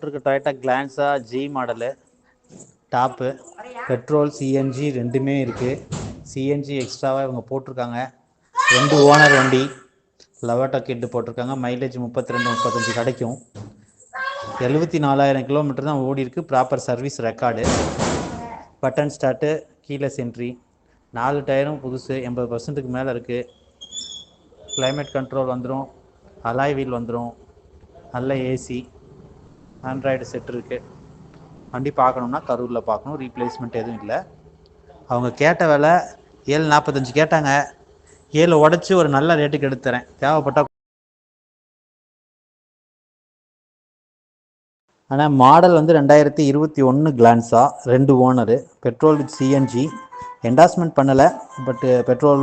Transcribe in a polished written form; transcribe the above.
போட்டிருக்க Toyota Glanza G model top. Petrol CNG ரெண்டுமே இருக்குது. சிஎன்ஜி எக்ஸ்ட்ராவாக இவங்க போட்டிருக்காங்க. 2 ஓனர் வண்டி. லவாட்டா கிட்டு போட்டிருக்காங்க. மைலேஜ் 32-35 கிடைக்கும். 74,000 கிலோமீட்டர் தான் ஓடி இருக்குது. Proper service record. Button start, keyless entry. 4 டயரும் புதுசு, 80% மேலே இருக்குது. கிளைமேட் கண்ட்ரோல் வந்துடும். அலாய் வீல் வந்துடும். நல்ல ஏசி, ஆண்ட்ராய்டு செட் இருக்குது. வண்டி பார்க்கணுன்னா கரூரில் பார்க்கணும். ரீப்ளேஸ்மெண்ட் எதுவும் இல்லை. அவங்க கேட்ட விலை 7,45 கேட்டாங்க. 7 உடச்சி ஒரு நல்ல ரேட்டுக்கு எடுத்து தரேன். தேவைப்பட்டால். ஆனால் மாடல் வந்து 2021 Glanza, 2 owner, petrol with CNG. Endorsement பண்ணலை, பட் பெட்ரோல்